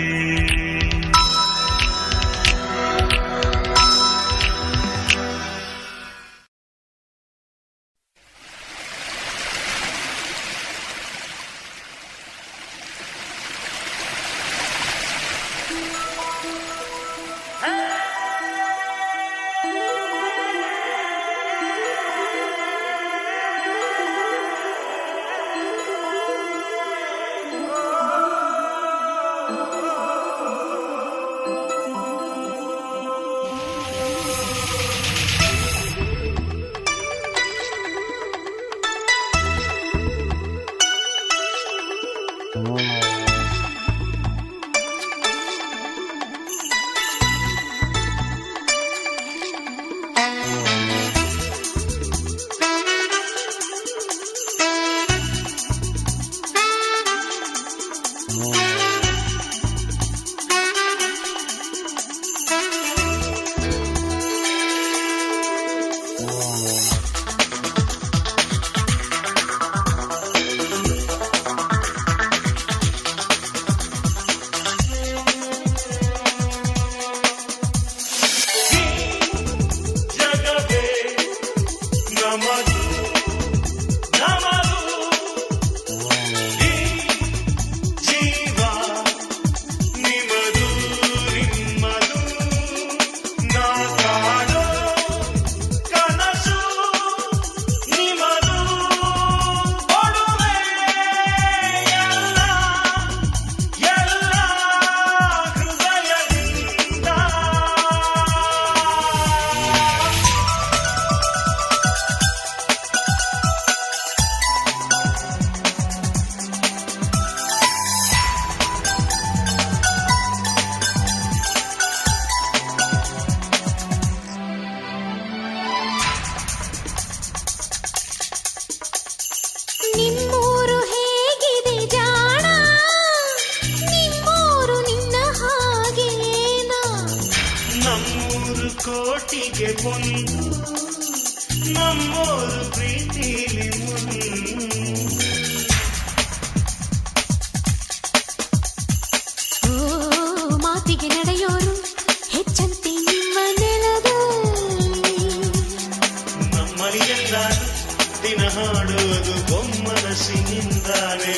ಹಾಡೋದು ಬೊಮ್ಮನಸಿನಿಂದಾನೆ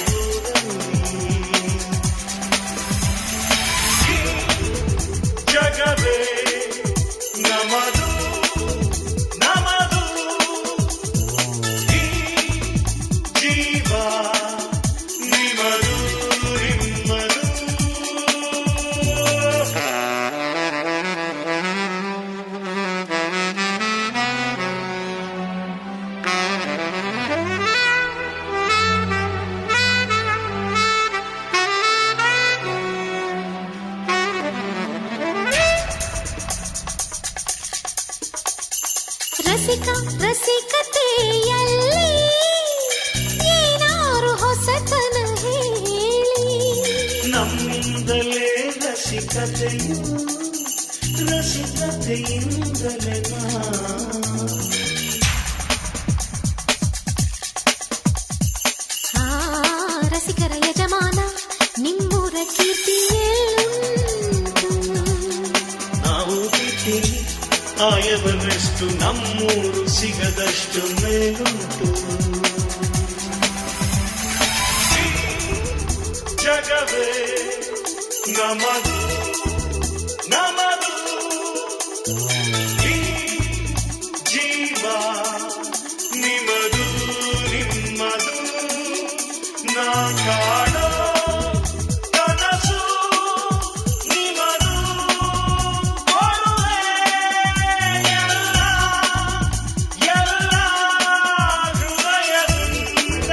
ಜಗವೇ ನಮದು ನಮದು ಈ ಜೀವ ನಿಮದು ನಿಮ್ಮದು ರಸಿಕ ರಸಿಕತೆಯಲ್ಲಿ ಏನಾರು ಹೊಸತನ ಹೇಳಿ ನಮ್ಮಿಂದಲೇ ರಸಿಕತೆಯು ರಸಿಕತೆಯಿಂದಲೇ ರಸಿಕರ ಯಜಮಾನ ನಿಮ್ಮೂರ ಕೀರ್ತಿಯೇಳುಂಟು ನಾವು ಬಿಟ್ಟಿ ಆಯವನಷ್ಟು ನಮ್ಮೂರು ಸಿಗದಷ್ಟು ಮೇಲುಂಟು ಈ ಜಗವೇ ನಮದು ನಮದು ಈ ಜೀವ ನಿಮದು ನಿಮ್ಮದು ನಾ ಕಾಣೋ ಕನಸು ನಿಮದು ಕೊಡುವೆ ಎಲ್ಲ ಎಲ್ಲ ಹೃದಯದಿಂದ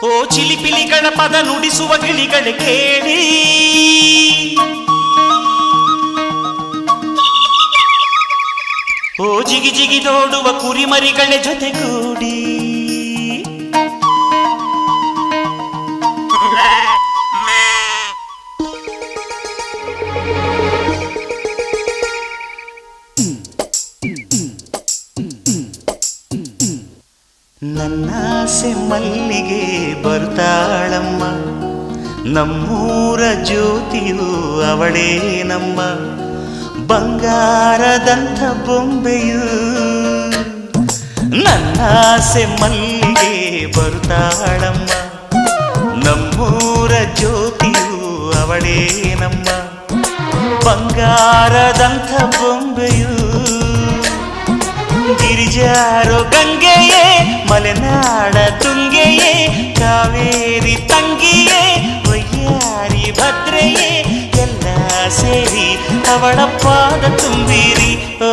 ಓ ಚಿಲಿಪಿಲಿಗಳ ಪದ ನುಡಿಸುವ ಗಿಳಿಗಳೇ ಕೇಳಿ ಓ ಜಿಗಿ ಜಿಗಿ ನೋಡುವ ಕುರಿಮರಿಗಳ ಜೊತೆಗೂಡಿ ನನ್ನಾಸೆ ಮಲ್ಲಿಗೆ ಬರ್ತಾಳಮ್ಮ ನಮ್ಮೂರ ಜ್ಯೋತಿಯು ಅವಳೇ ನಮ್ಮ ಬಂಗಾರದಂಥ ಬೊಂಬೆಯು ನನ್ನಾಸೆ ಮಲ್ಲಿಗೆ ಬರ್ತಾಳಮ್ಮ ನಮ್ಮೂರ ಜ್ಯೋತಿಯು ಅವಳೇ ನಮ್ಮ ಬಂಗಾರದಂಥ ಬೊಂಬೆಯು ಗಿರಿಜಾರೋ ಗಂಗೆಯೇ ಮಲೆನಾಡ ತುಂಗೆಯೇ ಕಾವೇರಿ ತಂಗಿಯೇ ವಯ್ಯಾರಿ ಭದ್ರೆಯೇ ಎಲ್ಲ ಸೇರಿ ಅವಳ ಪಾದ ತುಂಬಿರಿ ಓ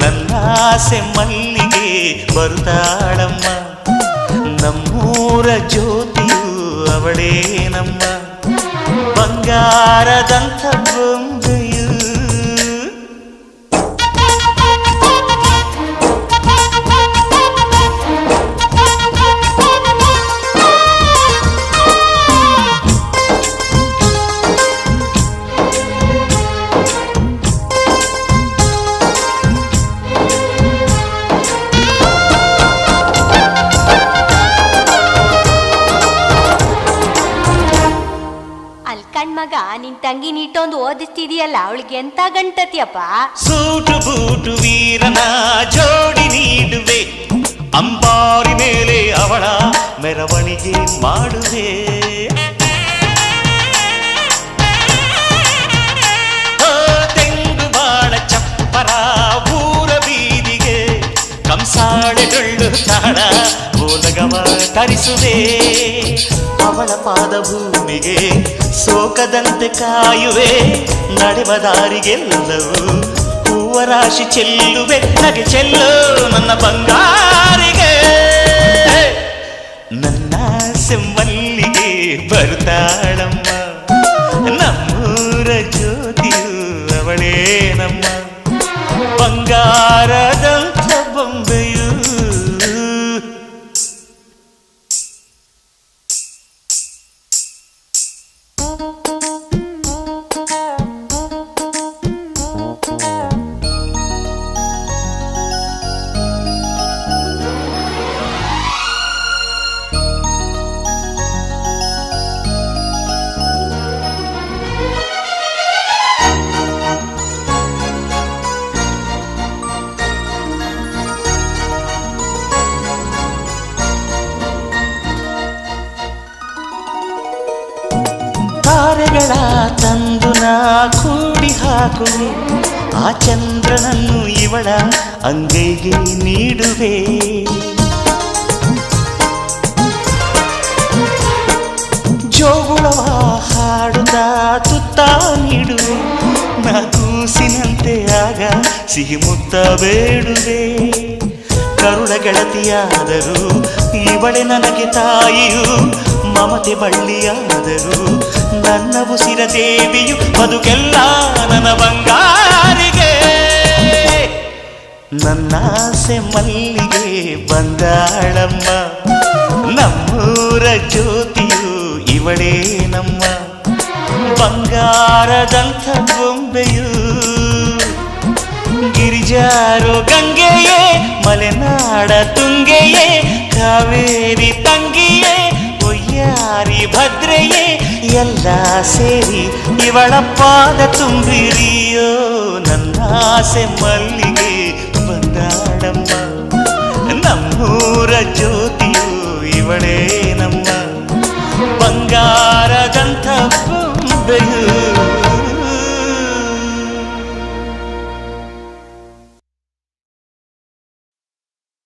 ನನ್ನಾಸೆ ಮಲ್ಲಿಗೆ ಬರುತ್ತಾಳಮ್ಮ ನಮ್ಮೂರ ಜ್ಯೋತಿಯು ಅವಳೇ ನಮ್ಮ ಬಂಗಾರದಂಥ ಬೊಂಬೆಯು ಮಗ ನಿನ್ ತಂಗಿ ನೀಟೊಂದು ಓದಿಸ್ತಿದೀಯಲ್ಲ ಅವಳಿಗೆ ಎಂತ ಗಂಟತಿಯಪ್ಪ ಸೂಟು ಬೂಟು ವೀರನ ಜೋಡಿ ನೀಡುವೆ ಅಂಬಾರಿ ಮೇಲೆ ಅವಳ ಮೆರವಣಿಗೆ ಮಾಡುವೆ ತೆಂಗು ಬಾಳ ಚಪ್ಪರ ಊರ ಬೀದಿಗೆ ಕಂಸಾಳೆ ಡೊಳ್ಳು ತಾಳ ಓಲಗವ ತರಿಸುವೆ ಅವಳ ಪಾದ ಭೂಮಿಗೆ ಸೋಕದಂತೆ ಕಾಯುವೆ ನಡೆವ ದಾರಿಗೆಲ್ಲವೂ ಹೂವ ರಾಶಿ ಚೆಲ್ಲುವೆ ನಗೆ ಚೆಲ್ಲು ನನ್ನ ಬಂಗಾರಿಗೆ ನನ್ನ ಸೆಮ್ಮಲ್ಲಿಗೆ ಬರ್ತಾಳಮ್ಮ, ನಮ್ಮೂರ ಜ್ಯೋತಿಯು ಅವಳೇ ನಮ್ಮ, ಬಂಗಾರದಂಥ ಬೊಂಬೆಯು. ತಾರೆಗಳ ತಂದು ನಾ ಕೂಡಿ ಹಾಕುವೆ, ಆ ಚಂದ್ರನನ್ನು ಇವಳ ಅಂಗೈಗೆ ನೀಡುವೆ. ಜೋಗುಳವ ಹಾಡುತ್ತ ತುತ್ತ ನೀಡುವೆ, ನಾ ಕೂಸಿನಂತೆ ಆಗ ಸಿಹಿ ಮುತ್ತ ಬೇಡುವೆ. ಕರುಳ ಗೆಳತಿಯಾದರೂ ಇವಳೆ ನನಗೆ ತಾಯಿಯು, ಮಮತೆ ಬಳ್ಳಿಯಾದರೂ ನನ್ನ ಉಸಿರ ದೇವಿಯು, ಬದುಕೆಲ್ಲ ನನ್ನ ಬಂಗಾರಿಗೆ. ನನ್ನಾಸೆ ಮಲ್ಲಿಗೆ ಬಂದಾಳಮ್ಮ, ನಮ್ಮೂರ ಜ್ಯೋತಿಯು ಇವಳೇ ನಮ್ಮ, ಬಂಗಾರದಂಥ ಬೊಂಬೆಯು. ಗಿರಿಜಾರೋ ಗಂಗೆಯೇ, ಮಲೆನಾಡ ತುಂಗೆಯೇ, ಕಾವೇರಿ ತಂಗಿಯೇ, ಒಯ್ಯಾರಿ ಭದ್ರೆಯೇ, ಎಲ್ಲ ಸೇರಿ ಇವಳ ಪಾದ ತುಂಬಿರಿಯೋ. ನನ್ನಾಸೆ ಮಲ್ಲಿಗೆ ಬಂದಾಳಮ್ಮ, ನಮ್ಮೂರ ಜ್ಯೋತಿಯು ಇವಳೇ